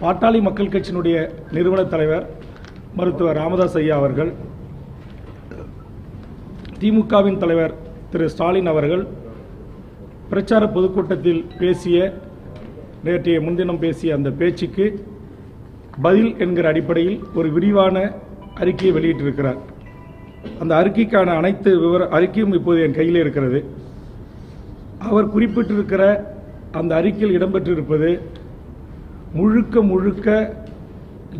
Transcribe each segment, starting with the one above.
பாட்டாளி மக்கள் கட்சியினுடைய நிறுவன தலைவர் மருத்துவர் ராமதாஸ் ஐயா அவர்கள், திமுகவின் தலைவர் திரு ஸ்டாலின் அவர்கள் பிரச்சார பொதுக்கூட்டத்தில் நேற்றைய முன்தினம் பேசிய அந்த பேச்சுக்கு பதில் என்கிற அடிப்படையில் ஒரு விரிவான அறிக்கையை வெளியிட்டிருக்கிறார். அந்த அறிக்கைக்கான அனைத்து அறிக்கையும் இப்போது என் கையில் இருக்கிறது. அவர் குறிப்பிட்டிருக்கிற அந்த அறிக்கையில் இடம்பெற்றிருப்பது முழுக்க முழுக்க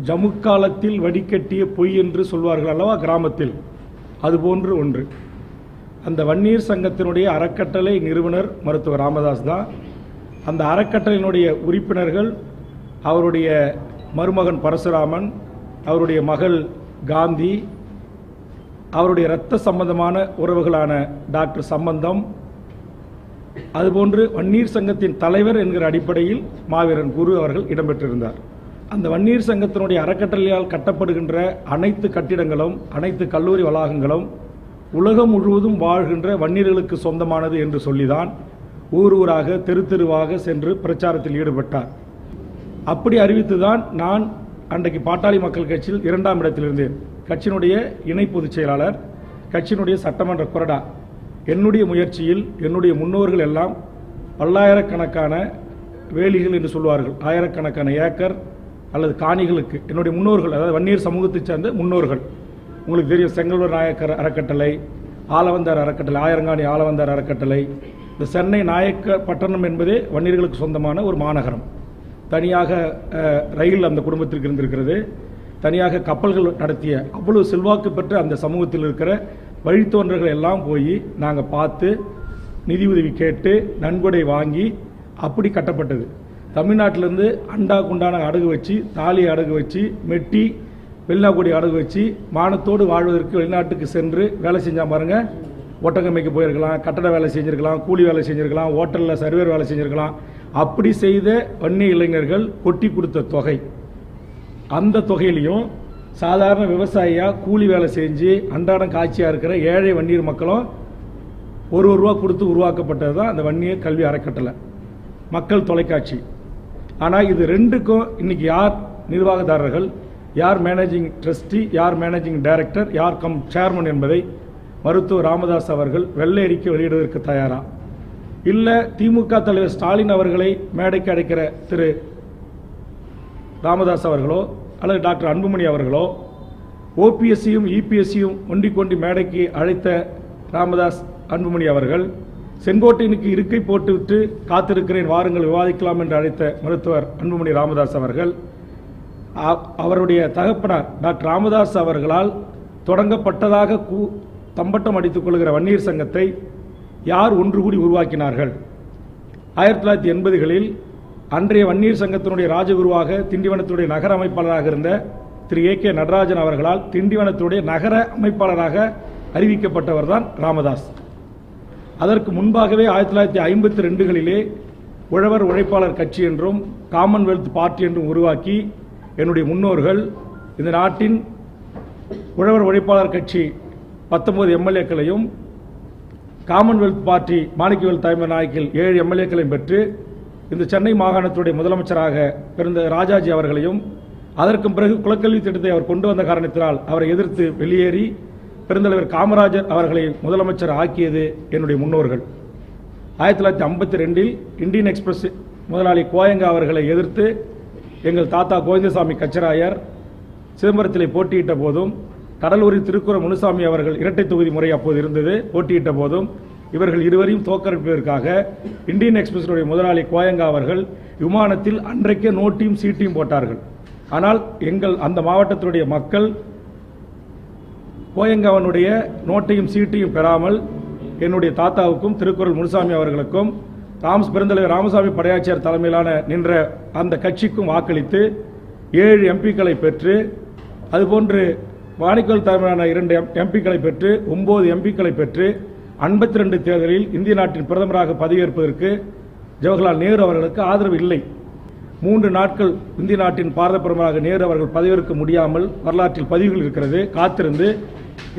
ஜமுக்காலத்தில் வடிகட்டிய பொய் என்று சொல்வார்கள் அல்லவா கிராமத்தில், அதுபோன்று ஒன்று. அந்த வன்னியர் சங்கத்தினுடைய அறக்கட்டளை நிறுவனர் மருத்துவர் ராமதாஸ் தான். அந்த அறக்கட்டளையினுடைய உறுப்பினர்கள் அவருடைய மருமகன் பரசுராமன், அவருடைய மகள் காந்தி, அவருடைய இரத்த சம்பந்தமான உறவுகளான டாக்டர் சம்பந்தம், அதுபோன்று வன்னியர் சங்கத்தின் தலைவர் என்கிற அடிப்படையில் மாவீரன் குரு அவர்கள் இடம்பெற்றிருந்தார். அந்த வன்னியர் சங்கத்தினுடைய அறக்கட்டளையால் கட்டப்படுகின்ற அனைத்து கட்டிடங்களும் அனைத்து கல்லூரி வளாகங்களும் உலகம் முழுவதும் வாழ்கின்ற வன்னியர்களுக்கு சொந்தமானது என்று சொல்லிதான் ஊர் ஊராக தெரு தெருவாக சென்று பிரச்சாரத்தில் ஈடுபட்டார். அப்படி அறிவித்துதான் நான் அன்றைக்கு பாட்டாளி மக்கள் கட்சியில் 2ஆம் இடத்தில் இருந்தேன். கட்சியினுடைய இணை பொதுச் செயலாளர், கட்சியினுடைய சட்டமன்ற கொறடா. என்னுடைய முயற்சியில் என்னுடைய முன்னோர்கள் எல்லாம் பல்லாயிரக்கணக்கான வேலிகள் என்று சொல்வார்கள், ஆயிரக்கணக்கான ஏக்கர் அல்லது காணிகளுக்கு என்னுடைய முன்னோர்கள், அதாவது வன்னியர் சமூகத்தைச் சேர்ந்த முன்னோர்கள், உங்களுக்கு தெரியும், செங்கல்வர் நாயக்கர் அறக்கட்டளை, ஆலவந்தார் அறக்கட்டளை, ஆயிரங்காணி ஆலவந்தார் அறக்கட்டளை, இந்த சென்னை நாயக்க பட்டணம் என்பதே வன்னியர்களுக்கு சொந்தமான ஒரு மாநகரம். தனியாக ரயில் அந்த குடும்பத்திற்கு இருந்திருக்கிறது. தனியாக கப்பல்கள் நடத்திய அவ்வளவு செல்வாக்கு பெற்ற அந்த சமூகத்தில் இருக்கிற வழித்தோன்றர்கள் எல்லாம் போய் நாங்கள் பார்த்து நிதி உதவி கேட்டு நன்கொடை வாங்கி அப்படி கட்டப்பட்டது. தமிழ்நாட்டிலிருந்து அண்டா குண்டான அடகு வச்சு, தாலி அடகு வச்சு, மெட்டி வெளிநாக்குடி அடகு வச்சு மானத்தோடு வாழ்வதற்கு வெளிநாட்டுக்கு சென்று வேலை செஞ்சால் பாருங்க. ஒட்டகமைக்கு போயிருக்கலாம், கட்டட வேலை செஞ்சிருக்கலாம், கூலி வேலை செஞ்சிருக்கலாம், ஹோட்டலில் சர்வேர் வேலை செஞ்சிருக்கலாம். அப்படி செய்த வன்னிய இளைஞர்கள் கொட்டி கொடுத்த தொகை, அந்த தொகையிலையும் சாதாரண விவசாயியா கூலி வேலை செஞ்சு அன்றாடம் காட்சியாக இருக்கிற ஏழை வன்னியர் மக்களும் ஒரு ரூபா கொடுத்து உருவாக்கப்பட்டது தான் அந்த வன்னியர் கல்வி அறக்கட்டளை, மக்கள் தொலைக்காட்சி. ஆனால் இது ரெண்டுக்கும் இன்னைக்கு யார் நிர்வாகதாரர்கள், யார் மேனேஜிங் ட்ரஸ்டி, யார் மேனேஜிங் டைரக்டர், யார் கம் சேர்மன் என்பதை மருத்துவர் ராமதாஸ் அவர்கள் வெள்ளை அறிக்கை வெளியிடுவதற்கு தயாரா, இல்லை திமுக தலைவர் ஸ்டாலின் அவர்களை மேடைக்கு அழைக்கிற திரு ராமதாஸ் அவர்களோ அல்லது டாக்டர் அன்புமணி அவர்களோ, ஓபிஎஸ்சியும் இபிஎஸ்சியும் ஒண்டிக்கொண்டி மேடைக்கு அழைத்த ராமதாஸ் அன்புமணி அவர்கள், செங்கோட்டையனுக்கு இருக்கை போட்டுவிட்டு காத்திருக்கிறேன் வாருங்கள் விவாதிக்கலாம் என்று அழைத்த மருத்துவர் அன்புமணி ராமதாஸ் அவர்கள், அவருடைய தகப்பனார் டாக்டர் ராமதாஸ் அவர்களால் தொடங்கப்பட்டதாக தம்பட்டம் அடித்துக் கொள்கிற வன்னியர் சங்கத்தை யார் ஒன்று கூடி உருவாக்கினார்கள்? 1980களில் அன்றைய வன்னியர் சங்கத்தினுடைய ராஜகுருவாக திண்டிவனத்துடைய நகர அமைப்பாளராக இருந்த திரு ஏ கே நடராஜன் அவர்களால் திண்டிவனத்துடைய நகர அமைப்பாளராக அறிவிக்கப்பட்டவர் தான் ராமதாஸ். அதற்கு முன்பாகவே 1952களிலே உழவர் உழைப்பாளர் கட்சி என்றும் காமன்வெல்த் பார்ட்டி என்றும் உருவாக்கி என்னுடைய முன்னோர்கள் இந்த நாட்டின் உழவர் உழைப்பாளர் கட்சி 19 எம்எல்ஏக்களையும் காமன்வெல்த் பார்ட்டி மாணிக்கவேல் தலைமை நாயக்கில் 7 எம்எல்ஏக்களையும் பெற்று இந்த சென்னை மாகாணத்துடைய முதலமைச்சராக பிறந்த ராஜாஜி அவர்களையும், அதற்கு பிறகு குலக்கல்வி திட்டத்தை அவர் கொண்டு வந்த காரணத்தினால் அவரை எதிர்த்து வெளியேறி பெருந்தலைவர் காமராஜர் அவர்களை முதலமைச்சர் ஆக்கியது என்னுடைய முன்னோர்கள். 1952இல் இந்தியன் எக்ஸ்பிரஸ் முதலாளி கோயங்கா அவர்களை எதிர்த்து எங்கள் தாத்தா கோவிந்தசாமி கச்சராயர் சிதம்பரத்திலே போட்டியிட்ட போதும், கடலூரில் திருக்குற முனுசாமி அவர்கள் இரட்டை தொகுதி முறை அப்போது இருந்தது, போட்டியிட்ட போதும் இவர்கள் இருவரையும் தோற்கடிப்பதற்காக இந்தியன் எக்ஸ்பிரஸுடைய முதலாளி கோயங்கா அவர்கள் விமானத்தில் அன்றைக்கே நோட்டையும் சீட்டையும் போட்டார்கள். ஆனால் எங்கள் அந்த மாவட்டத்தினுடைய மக்கள் கோயங்காவனுடைய நோட்டையும் சீட்டையும் பெறாமல் என்னுடைய தாத்தாவுக்கும் திருக்குறள் முனுசாமி அவர்களுக்கும் பெருந்தலைவர் ராமசாமி படையாச்சியார் தலைமையிலான நின்ற அந்த கட்சிக்கும் வாக்களித்து 7 எம்பிக்களை பெற்று, அதுபோன்று மாணிக்கவேல் தலைமையிலான 2 எம்பிக்களை பெற்று 9 எம்பிக்களை பெற்று 52 தேர்தலில் இந்திய நாட்டின் பிரதமராக பதவியேற்பதற்கு ஜவஹர்லால் நேரு அவர்களுக்கு ஆதரவு இல்லை. 3 நாட்கள் இந்திய நாட்டின் பாரத பிரதமராக நேரு அவர்கள் பதவியேற்க முடியாமல் வரலாற்றில் பதிவுகள் இருக்கிறது. காத்திருந்து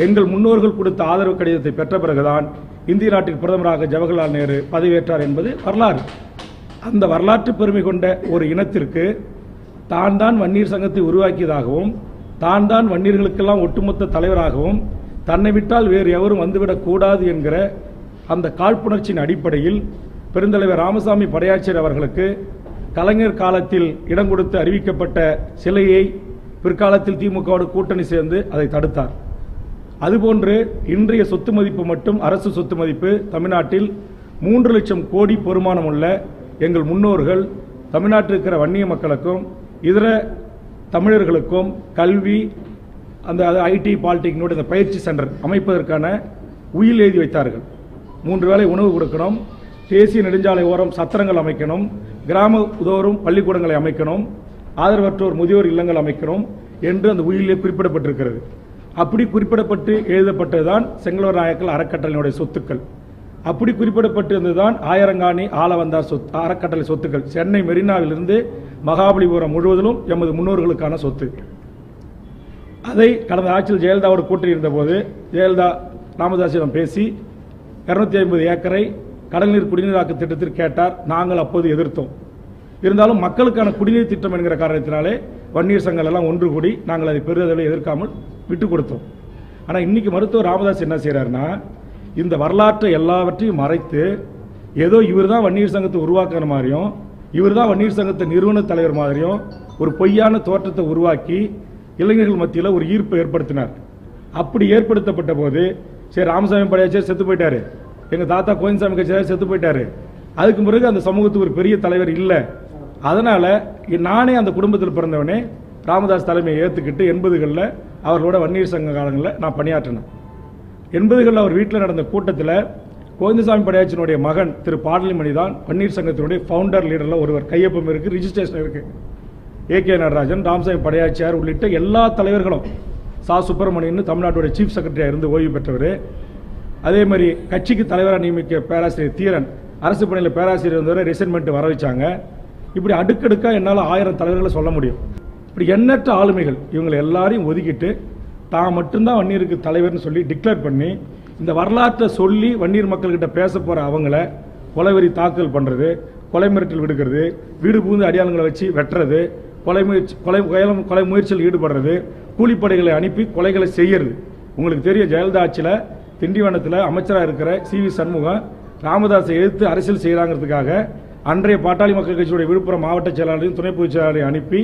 எங்கள் முன்னோர்கள் கொடுத்த ஆதரவு கடிதத்தை பெற்ற பிறகுதான் இந்திய நாட்டின் பிரதமராக ஜவஹர்லால் நேரு பதவியேற்றார் என்பது வரலாறு. அந்த வரலாற்று பெருமை கொண்ட ஒரு இனத்திற்கு தான் தான் வன்னியர் சங்கத்தை உருவாக்கியதாகவும் தான் தான் வன்னியர்களுக்கெல்லாம் ஒட்டுமொத்த தலைவராகவும் தன்னை விட்டால் வேறு எவரும் வந்துவிடக்கூடாது என்கிற அந்த காழ்ப்புணர்ச்சியின் அடிப்படையில் பெருந்தலைவர் ராமசாமி படையாச்சியர் அவர்களுக்கு கலைஞர் காலத்தில் இடம் கொடுத்து அறிவிக்கப்பட்ட சிலையை பிற்காலத்தில் திமுகவோடு கூட்டணி சேர்ந்து அதை தடுத்தார். அதுபோன்று இன்றைய சொத்து மதிப்பு மட்டும் அரசு சொத்து மதிப்பு தமிழ்நாட்டில் 3 லட்சம் கோடி பெறுமானம் உள்ள எங்கள் முன்னோர்கள் தமிழ்நாட்டில் இருக்கிற வன்னிய மக்களுக்கும் இதர தமிழர்களுக்கும் கல்வி அந்த ஐடி பாலிடெக்னிக் இந்த பயிற்சி சென்டர் அமைப்பதற்கான உயில் எழுதி வைத்தார்கள். 3 வேளை உணவு கொடுக்கணும், தேசிய நெடுஞ்சாலை ஓரம் சத்திரங்கள் அமைக்கணும், கிராம உதவரும் பள்ளிக்கூடங்களை அமைக்கணும், ஆதரவற்றோர் முதியோர் இல்லங்கள் அமைக்கணும் என்று அந்த உயிலே குறிப்பிடப்பட்டிருக்கிறது. அப்படி குறிப்பிடப்பட்டு எழுதப்பட்டதுதான் செங்கலூர் நாயக்கர் அறக்கட்டளையினுடைய சொத்துக்கள். அப்படி குறிப்பிடப்பட்டிருந்ததுதான் ஆயிரங்காணி ஆளவந்தார் அறக்கட்டளை சொத்துக்கள். சென்னை மெரினாவிலிருந்து மகாபலிபுரம் முழுவதிலும் எமது முன்னோர்களுக்கான சொத்து. அதை கடந்த ஆட்சியில் ஜெயலலிதாவோடு கூட்டணி இருந்தபோது ஜெயலலிதா ராமதாசிடம் பேசி 250 ஏக்கரை கடல்நீர் குடிநீராக்க திட்டத்தில் கேட்டார். நாங்கள் அப்போது எதிர்த்தோம். இருந்தாலும் மக்களுக்கான குடிநீர் திட்டம் என்கிற காரணத்தினாலே வன்னியர் சங்கங்கள் எல்லாம் ஒன்று கூடி நாங்கள் அதை பெருதளவில் எதிர்க்காமல் விட்டுக் கொடுத்தோம். ஆனால் இன்னைக்கு மருத்துவர் ராமதாஸ் என்ன செய்யறாருன்னா, இந்த வரலாற்றை எல்லாவற்றையும் மறைத்து ஏதோ இவர் தான் வன்னியர் சங்கத்தை உருவாக்குற மாதிரியும் இவர் தான் வன்னியர் சங்கத்தை நிறுவன தலைவர் மாதிரியும் ஒரு பொய்யான தோற்றத்தை உருவாக்கி இளைஞர்கள் மத்தியில் ஒரு ஈர்ப்பை ஏற்படுத்தினார். அப்படி ஏற்படுத்தப்பட்ட போது சரி ராமசாமி படையாச்சியார் செத்து போயிட்டாரு, எங்கள் தாத்தா கோயின்சாமி கட்சியார் செத்து போயிட்டாரு, அதுக்கு பிறகு அந்த சமூகத்துக்கு ஒரு பெரிய தலைவர் இல்லை, அதனால நானே அந்த குடும்பத்தில் பிறந்தவனே ராமதாஸ் தலைமையை ஏற்றுக்கிட்டு 80களில் அவர்களோட வன்னியர் சங்க காலங்களில் நான் பணியாற்றினேன். 80களில் அவர் வீட்டில் நடந்த கூட்டத்தில் கோவிந்தசாமி படையாச்சியனுடைய மகன் திரு பாடலிமணி தான் வன்னியர் சங்கத்தினுடைய ஃபவுண்டர் லீடரில் ஒருவர். கையொப்பம் இருக்கு, ரிஜிஸ்ட்ரேஷன் இருக்கு. ஏகே நடராஜன், ராமசாமி படையாச்சியார் உள்ளிட்ட எல்லா தலைவர்களும், சா சுப்பிரமணியன் தமிழ்நாட்டுடைய சீஃப் செக்ரட்டரியாக இருந்து ஓய்வு பெற்றவர். அதே மாதிரி கட்சிக்கு தலைவராக நியமிக்க பேராசிரியர் தீரன் அரசு பணியில் பேராசிரியர் இருந்தவரை ரிசைன்மெண்ட் வர வச்சாங்க. இப்படி அடுக்கடுக்காக என்னால் 1000 தலைவர்களை சொல்ல முடியும். இப்படி எண்ணற்ற ஆளுமைகள் இவங்களை எல்லாரையும் ஒதுக்கிட்டு தான் மட்டும்தான் வன்னியருக்கு தலைவர்னு சொல்லி டிக்ளேர் பண்ணி இந்த வரலாற்றை சொல்லி வன்னியர் மக்கள்கிட்ட பேச போகிற அவங்கள கொலைவெறி தாக்குதல் பண்ணுறது, கொலை மிரட்டல் விடுக்கிறது, வீடு புகுந்து அடியாளங்களை வச்சு வெட்டுறது, கொலை முயற்சியில் ஈடுபடுறது, கூலிப்படைகளை அனுப்பி கொலைகளை செய்யறது. உங்களுக்கு தெரியும், ஜெயலலிதா ஆட்சியில் திண்டிவனத்தில் அமைச்சராக இருக்கிற CV சண்முகம் ராமதாஸை எதிர்த்து அரசியல் செய்கிறாங்கிறதுக்காக அன்றைய பாட்டாளி மக்கள் கட்சியுடைய விழுப்புரம் மாவட்ட செயலாளரையும் துணை பொதுச் செயலாளரையும் அனுப்பி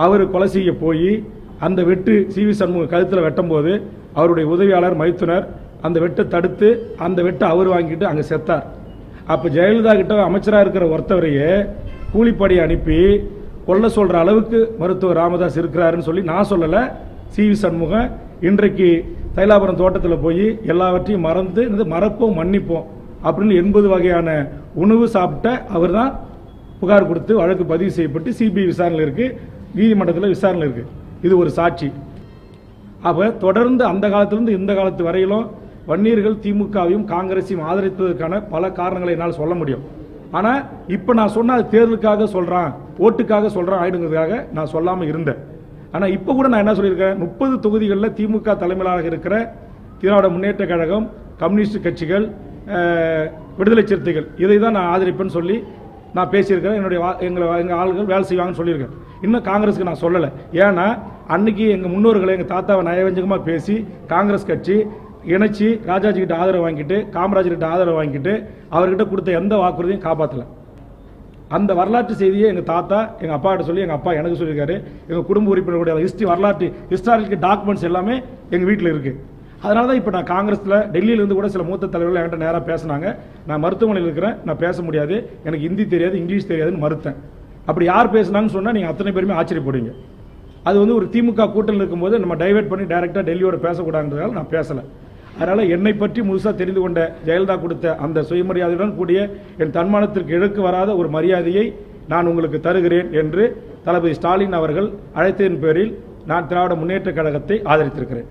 அவர் கொலை செய்ய போய் அந்த வெட்டு CV சண்முகம் கழுத்தில் வெட்டும் போது அவருடைய உதவியாளர் மைத்துனர் அந்த வெட்டை தடுத்து அந்த வெட்டை அவர் வாங்கிட்டு அங்கே செத்தார். அப்போ ஜெயலலிதா கிட்ட அமைச்சராக இருக்கிற ஒருத்தவரையே கூலிப்படையை அனுப்பி கொல்ல சொல்கிற அளவுக்கு மருத்துவர் ராமதாஸ் இருக்கிறாருன்னு சொல்லி நான் சொல்லலை. CV சண்முகம் இன்றைக்கு தைலாபுரம் தோட்டத்தில் போய் எல்லாவற்றையும் மறப்போம் மன்னிப்போம் அப்படின்னு 80 வகையான உணவு சாப்பிட்ட அவர் தான் புகார் கொடுத்து வழக்கு பதிவு செய்யப்பட்டு CBI விசாரணை இருக்கு, நீதிமன்றத்தில் விசாரணை இருக்கு. இது ஒரு சாட்சி. அப்ப தொடர்ந்து அந்த காலத்திலிருந்து இந்த காலத்து வரையிலும் வன்னியர்கள் திமுகவையும் காங்கிரஸையும் ஆதரிப்பதற்கான பல காரணங்களை என்னால் சொல்ல முடியும். ஆனால் இப்போ நான் சொன்ன அது தேர்தலுக்காக சொல்கிறான், ஓட்டுக்காக சொல்கிறான் ஆயிடுங்கிறதுக்காக நான் சொல்லாமல் இருந்தேன். ஆனால் இப்போ கூட நான் என்ன சொல்லியிருக்கேன், 30 தொகுதிகளில் திமுக தலைமையிலாக இருக்கிற திராவிட முன்னேற்ற கழகம், கம்யூனிஸ்ட் கட்சிகள், விடுதலை சிறுத்தைகள் இதை தான் நான் ஆதரிப்பேன்னு சொல்லி நான் பேசியிருக்கிறேன். எங்கள் ஆளுகள் வேலை செய்வாங்கன்னு சொல்லியிருக்கேன். இன்னும் காங்கிரஸுக்கு நான் சொல்லலை. ஏன்னா அன்னைக்கு எங்கள் முன்னோர்களை எங்கள் தாத்தாவை நயவஞ்சகமாக பேசி காங்கிரஸ் கட்சி இணைச்சி ராஜாஜி கிட்ட ஆதரவு வாங்கிட்டு காமராஜர் கிட்ட ஆதரவு வாங்கிட்டு அவர்கிட்ட கொடுத்த எந்த வாக்குறுதியும் காப்பாற்றலை. அந்த வரலாற்று செய்தியை எங்கள் தாத்தா எங்கள் அப்பா கிட்ட சொல்லி எங்கள் அப்பா எனக்கு சொல்லியிருக்காரு. எங்கள் குடும்ப உறுப்பினர்களுடைய வரலாற்று ஹிஸ்டாரிக்கல் டாக்குமெண்ட்ஸ் எல்லாமே எங்கள் வீட்டில் இருக்குது. அதனால தான் இப்போ நான் காங்கிரஸில் டெல்லியிலேருந்து கூட சில மூத்த தலைவர்கள் என்கிட்ட நேராக பேசினாங்க. நான் மருத்துவமனையில் இருக்கிறேன், நான் பேச முடியாது, எனக்கு ஹிந்தி தெரியாது, இங்கிலீஷ் தெரியாதுன்னு மறுத்தேன். அப்படி யார் பேசினாங்கன்னு சொன்னால் நீங்கள் அத்தனை பேருமே ஆச்சரியப்படுவீங்க. அது ஒரு திமுக கூட்டணியில் இருக்கும்போது நம்ம டைவெர்ட் பண்ணி டைரெக்டாக டெல்லியோட பேசக்கூடாதுன்றதால நான் பேசலை. அதனால் என்னை பற்றி முழுசாக தெரிந்து கொண்ட ஜெயலலிதா கொடுத்த அந்த சுயமரியாதையுடன் கூடிய என் தன்மானத்திற்கு இழுக்கு வராத ஒரு மரியாதையை நான் உங்களுக்கு தருகிறேன் என்று தளபதி ஸ்டாலின் அவர்கள் அழைத்ததன் பேரில் நான் திராவிட முன்னேற்ற கழகத்தை ஆதரித்திருக்கிறேன்.